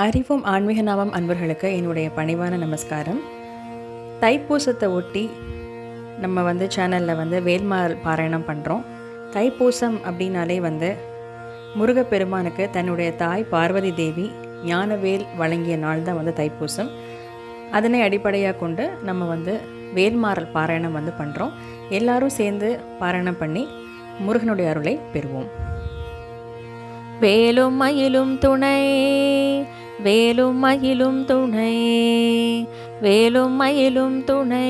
அறிவும் ஆன்மீக நாமம் அன்பர்களுக்கு என்னுடைய பணிவான நமஸ்காரம். தைப்பூசத்தை ஒட்டி நம்ம சேனலில் வேல்மாறல் பாராயணம் பண்ணுறோம். தைப்பூசம் அப்படின்னாலே முருகப்பெருமானுக்கு தன்னுடைய தாய் பார்வதி தேவி ஞானவேல் வழங்கிய நாள் தான் தைப்பூசம். அதனை அடிப்படையாக கொண்டு நம்ம வேல்மாறல் பாராயணம் பண்ணுறோம். எல்லாரும் சேர்ந்து பாராயணம் பண்ணி முருகனுடைய அருளை பெறுவோம். வேலும் மயிலும் துணை, வேலும் மயிலும் துணை, வேலும் மயிலும் துணை,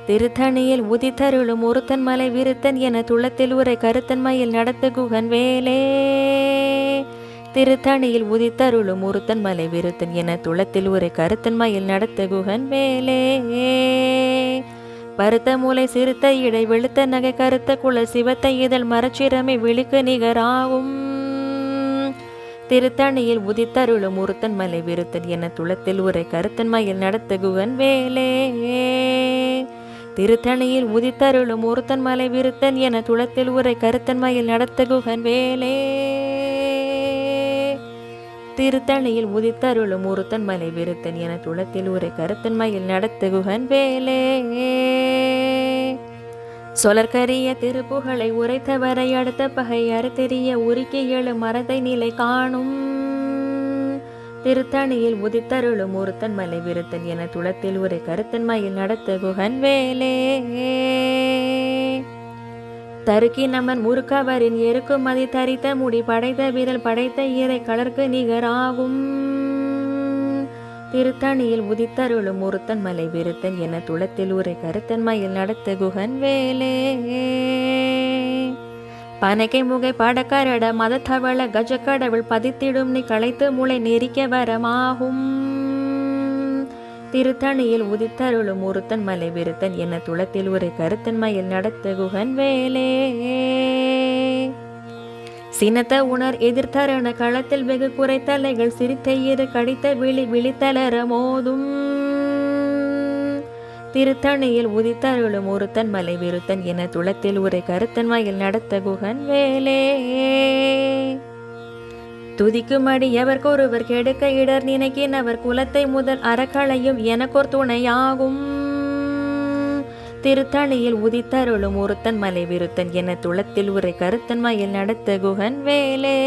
திருத்தணியில் உதித்தருளும் ஒருத்தன் மலை விருத்தன் என துளத்தில் உரை கருத்தன் மயில் நடத்து குகன் வேலே. திருத்தணியில் உதித்தருளும் ஒருத்தன் மலை விருத்தன் என துளத்தில் உரை கருத்தன் மயில் நடத்து குகன் வேலே. பருத்த மூளை சிறுத்த இடை வெளுத்த நகை கருத்த குல சிவத்த இதழ் மரச்சிரமை விழிக்கு நிகராகும். திருத்தணியில் உதித்தருளும் ஒருத்தன் மலை விருத்தன் என துளத்தில் உரை கருத்தன் மயில் நடத்த குகன் வேலே. திருத்தணியில் உதித்தருளும் ஒருத்தன் மலை விருத்தன் என துளத்தில் உரை கருத்தன் மயில் நடத்த குகன் வேலே. திருத்தணியில் உதித்தருளும் ஒருத்தன் மலை விருத்தன் என துளத்தில் உரை கருத்தன் மயில் நடத்த குகன் வேலே. சொலற்கரிய திருப்புகளை உரைத்தவரை அடுத்த பகை அறுத்தெறிய உருக்கி எழு மரத்தை நிலை காணும். திருத்தணியில் உதித்தருளும் ஒருத்தன் மலை விருத்தன் என துளத்தில் உரை கருத்தன் மயில் நடத்த குகன் வேலே. தருக்கி நமன் முறுக்கவரின் எருக்குமதி தரித்த முடி படைத்த விரல் படைத்த இறை கலர்க்கு நிகராகும். திருத்தணியில் உதித்தருளும் ஒருத்தன் மலை விருத்தன் என துளத்தில் உரை கருத்தன் மயில் நடத்த குகன் வேலே. பனைக்கை முகை படக்கரட மதத்தவள கஜக்கடவுள் பதித்திடும் நீ களைத்து முளை நெறிக்க வரமாகும். திருத்தணியில் உதித்தருளும் ஒருத்தன் மலை விருத்தன் என துளத்தில் உரை கருத்தன் மயில் நடத்த குகன் வேலே. சினத்த உணர் எதிர்த்தரண களத்தில் வெகு குறைத்தலைகள் சிரித்த இரு கடித்த விழி விழித்தளர மோதும். திருத்தணியில் உதித்தருளும் ஒருத்தன் மலை விருத்தன் என துளத்தில் உரை கருத்தன் மயில் நடத்த குகன் வேலே. துதிக்குமடி எவர்க்கொருவர் கெடுக்க இடர் நினைக்கினவர் குலத்தை முதல் அறக்களையும் எனக்கொரு துணையாகும். திருத்தணியில் உதித்தருளும் ஒருத்தன் மலை விருத்தன் என துளத்தில் உரை கருத்தன் மயில் நடத்த குகன் வேலே.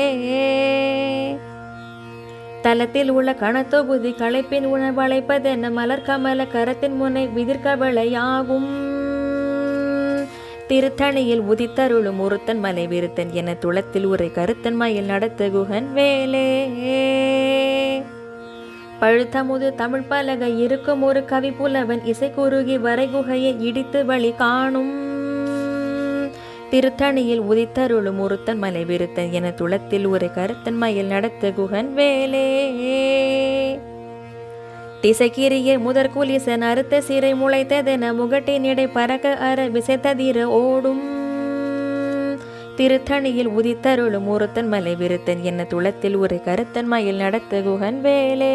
தலத்தில் உள்ள கணத்தொகுதி களைப்பின் உணவளைப்பதென மலர் கமல கரத்தின் முனை விதிர்கவளையாகும். திருத்தணியில் உதித்தருளும் ஒருத்தன் மலை விருத்தன் என துளத்தில் உரை கருத்தன் மயில் நடத்த குகன் வேலே. பழுத்தமுது தமிழ் பலகை இருக்கும் ஒரு கவி புலவன் இசை குறுகி வரை குகையை இடித்து வழி காணும். திருத்தணியில் உதித்தருளும் ஒருத்தன் மலை விருத்தன் என துளத்தில் உரை கருத்தன் மயில் நடத்த குகன் வேலே. திசைக்கிரிய முதற் குலிசன் அறுத்த சிறை முளைத்ததென முகட்டின் இடை பறக்க அற விசைத்ததிர ஓடும். திருத்தணியில் உதித்தருளும் ஒருத்தன் மலை விருத்தன் என துளத்தில் உரை கருத்தன் மயில் நடத்த குகன் வேலே.